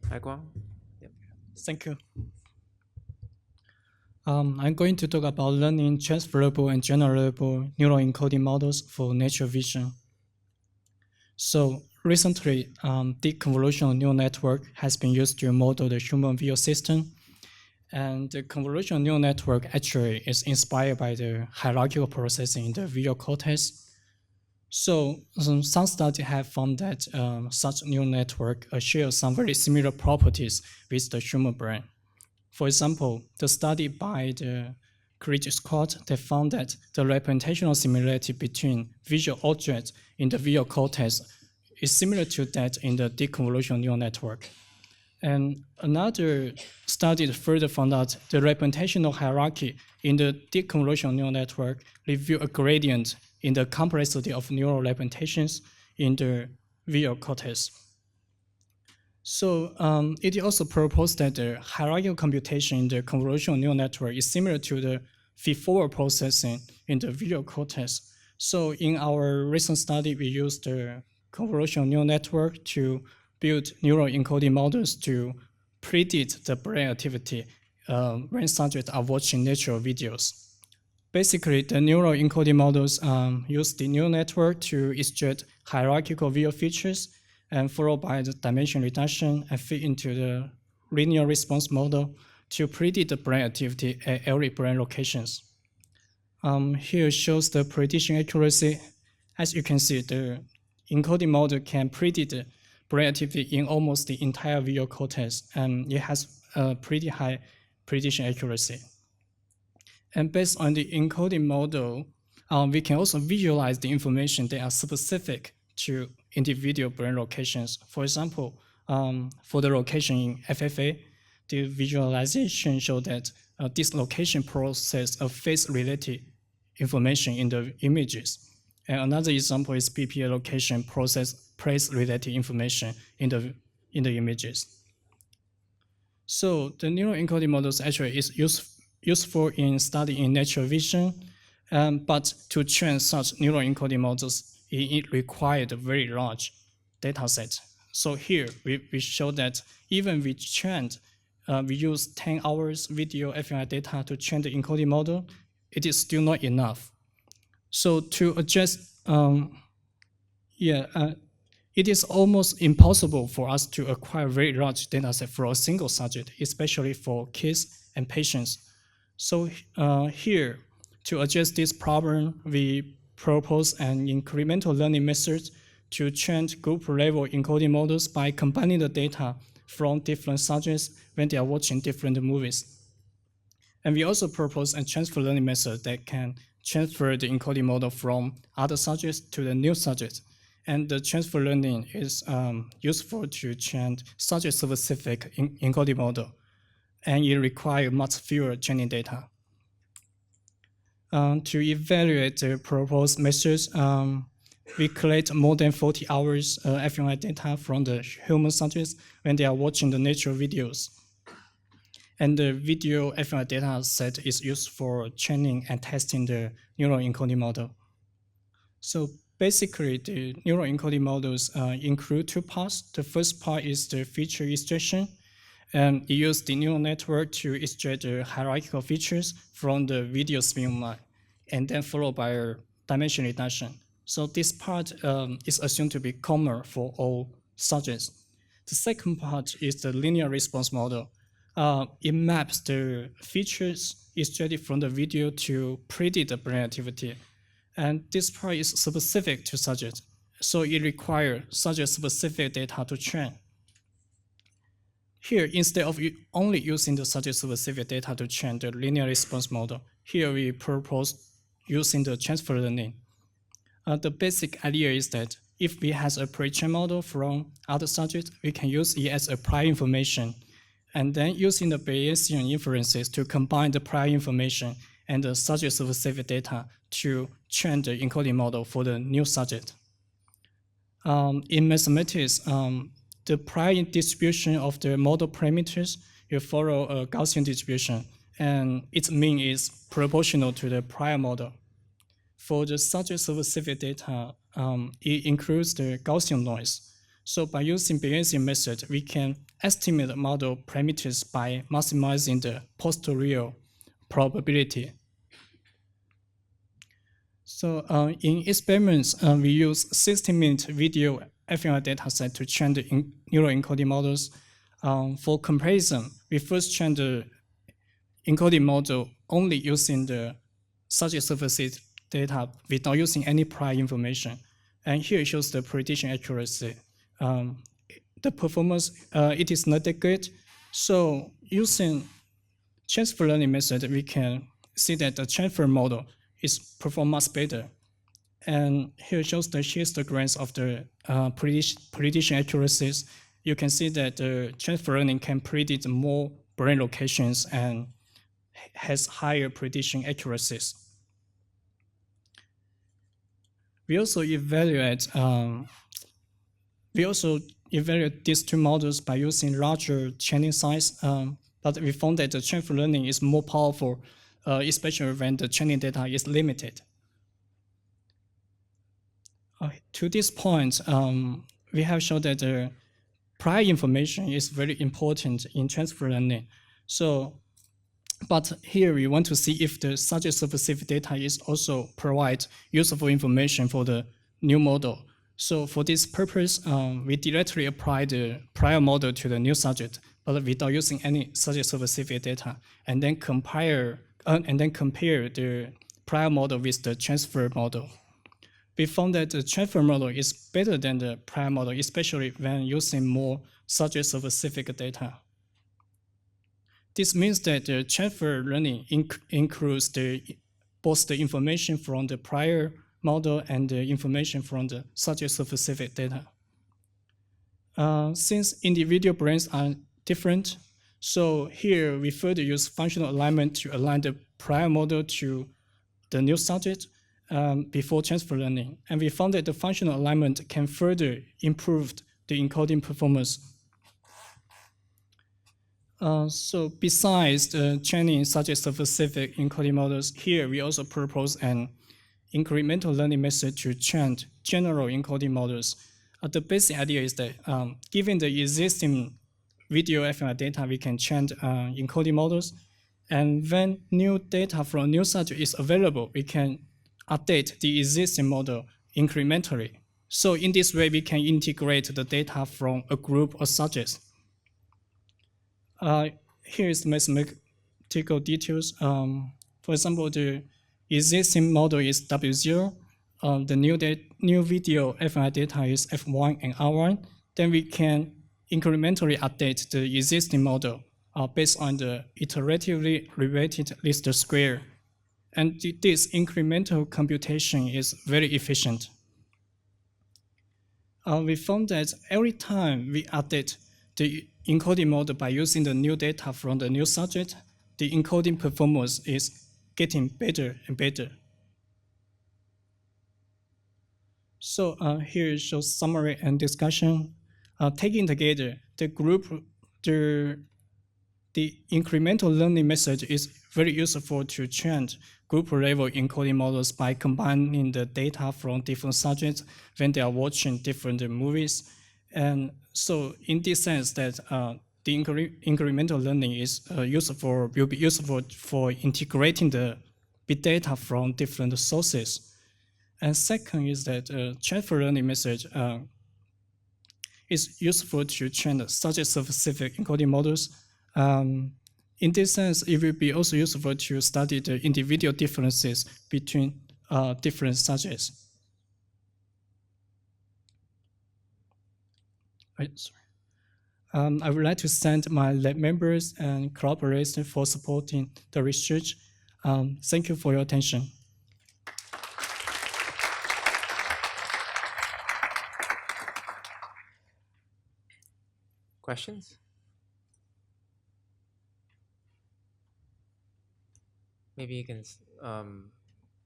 Haiguang? Yep. Thank you. I'm going to talk about learning transferable and generalizable neural encoding models for natural vision. So recently, deep convolutional neural network has been used to model the human view system. And the convolutional neural network actually is inspired by the hierarchical processing in the visual cortex. So some studies have found that such neural network shares some very similar properties with the human brain. For example, the study by the Courage Squad, they found that the representational similarity between visual objects in the visual cortex is similar to that in the deep convolutional neural network. And another study further found out the representational hierarchy in the deep convolutional neural network reveal a gradient in the complexity of neural representations in the visual cortex. So it also proposed that the hierarchical computation in the convolutional neural network is similar to the feed-forward processing in the visual cortex. So in our recent study, we used the convolutional neural network to build neural encoding models to predict the brain activity when subjects are watching natural videos. Basically, the neural encoding models use the neural network to extract hierarchical visual features and followed by the dimension reduction and fit into the linear response model to predict the brain activity at every brain locations. Here shows the prediction accuracy. As you can see, the encoding model can predict the brain activity in almost the entire visual cortex, and it has a pretty high prediction accuracy. And based on the encoding model, we can also visualize the information that are specific to individual brain locations. For example, for the location in FFA, the visualization showed that this location processes a face-related information in the images. And another example is PPA location process place-related information in the images. So the neural encoding models actually is useful in studying natural vision, but to train such neural encoding models, it required a very large data set. So here we show that even we trained, we use 10 hours video fMRI data to train the encoding model, it is still not enough. So to adjust, it is almost impossible for us to acquire very large data set for a single subject, especially for kids and patients. So here, to address this problem, we propose an incremental learning method to train group-level encoding models by combining the data from different subjects when they are watching different movies. And we also propose a transfer learning method that can transfer the encoding model from other subjects to the new subject. And the transfer learning is useful to train subject-specific encoding model, and it requires much fewer training data. To evaluate the proposed methods, we collect more than 40 hours fMRI data from the human subjects when they are watching the natural videos. And the video fMRI data set is used for training and testing the neural encoding model. So basically, the neural encoding models include two parts. The first part is the feature extraction. And it uses the neural network to extract the hierarchical features from the video stream, and then followed by a dimension reduction. So this part is assumed to be common for all subjects. The second part is the linear response model. It maps the features extracted from the video to predict the brain activity. And this part is specific to subjects. So it requires subject-specific data to train. Here, instead of only using the subject-specific data to train the linear response model, here we propose using the transfer learning. The basic idea is that if we have a pre-trained model from other subjects, we can use it as a prior information, and then using the Bayesian inferences to combine the prior information and the subject-specific data to train the encoding model for the new subject. In mathematics, the prior distribution of the model parameters will follow a Gaussian distribution, and its mean is proportional to the prior model. For the subject-specific data, it includes the Gaussian noise. So by using Bayesian method, we can estimate model parameters by maximizing the posterior probability. So in experiments, we use 60-minute video fMRI dataset to train the neural encoding models. For comparison, we first train the encoding model only using the subject surfaces data without using any prior information. And here it shows the prediction accuracy. The performance, it is not that good. So using transfer learning method, we can see that the transfer model is perform much better. And here shows the histograms of the prediction accuracies. You can see that the transfer learning can predict more brain locations and has higher prediction accuracies. We also evaluate these two models by using larger training size, but we found that the transfer learning is more powerful, especially when the training data is limited. To this point, we have shown that the prior information is very important in transfer learning. But here we want to see if the subject-specific data is also provide useful information for the new model. So for this purpose, we directly apply the prior model to the new subject, but without using any subject-specific data, and then compare the prior model with the transfer model. We found that the transfer model is better than the prior model, especially when using more subject-specific data. This means that the transfer learning includes both the information from the prior model and the information from the subject-specific data. Since individual brains are different, so here we further use functional alignment to align the prior model to the new subject before transfer learning. And we found that the functional alignment can further improve the encoding performance. So besides the training subject-specific encoding models, here we also propose an incremental learning method to train general encoding models. The basic idea is that given the existing video fMRI data, we can train encoding models. And when new data from new subject is available, we can update the existing model incrementally. So in this way, we can integrate the data from a group of subjects. Here is the mathematical details. For example, the existing model is W0. The new video fMRI data is F1 and R1. Then we can incrementally update the existing model based on the iteratively related least square. And this incremental computation is very efficient. We found that every time we update the encoding model by using the new data from the new subject, the encoding performance is getting better and better. So here shows summary and discussion. Taking together, the incremental learning method is very useful to train group-level encoding models by combining the data from different subjects when they are watching different movies. And so in this sense that the incremental learning is will be useful for integrating the big data from different sources. And second is that transfer learning method is useful to train the subject-specific encoding models. In this sense, it will be also useful to study the individual differences between different subjects. I would like to thank my lab members and collaborators for supporting the research. Thank you for your attention. Questions? Maybe you can.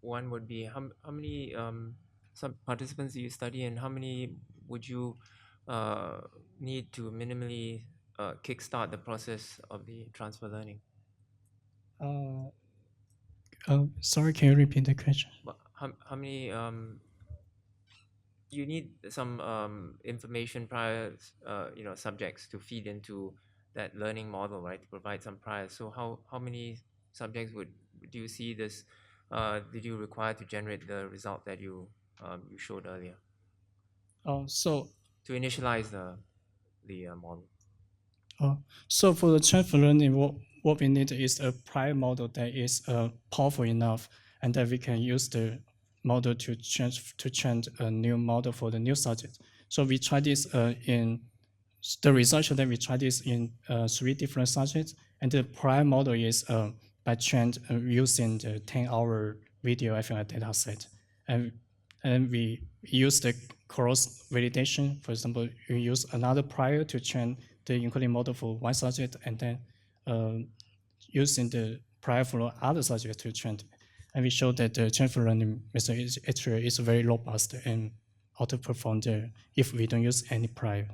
One would be how many some participants do you study, and how many would you need to minimally kickstart the process of the transfer learning? Sorry, can you repeat the question? How many you need some information prior, subjects to feed into that learning model, right? To provide some prior. So how many subjects would do you see this? Did you require to generate the result that you showed earlier So to initialize the model? Uh, so for the transfer learning, what we need is a prior model that is powerful enough, and that we can use the model to change a new model for the new subject. So we try this in the result show that we try this in 3 different subjects, and the prior model is by trained using the 10-hour video FMI data set, and we use the cross validation. For example, you use another prior to train the encoding model for one subject, and then using the prior for other subjects to train. And we show that the transfer learning method is actually is very robust and outperform the if we don't use any prior.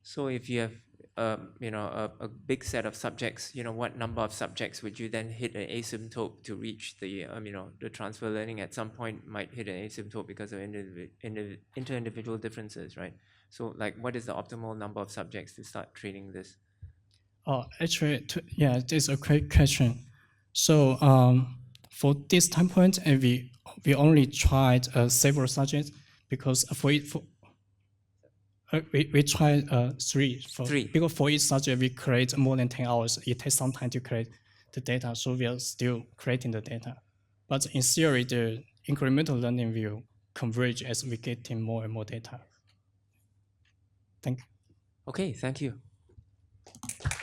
So if you have a big set of subjects, what number of subjects would you then hit an asymptote to reach the transfer learning at some point might hit an asymptote because of inter-individual differences, right? So like what is the optimal number of subjects to start training this? Actually, yeah, this is a great question. So for this time point, we only tried several subjects because we tried Three. because for each subject we create more than 10 hours. It takes some time to create the data, so we are still creating the data. But in theory, the incremental learning will converge as we get in more and more data. Thank you. Okay, thank you.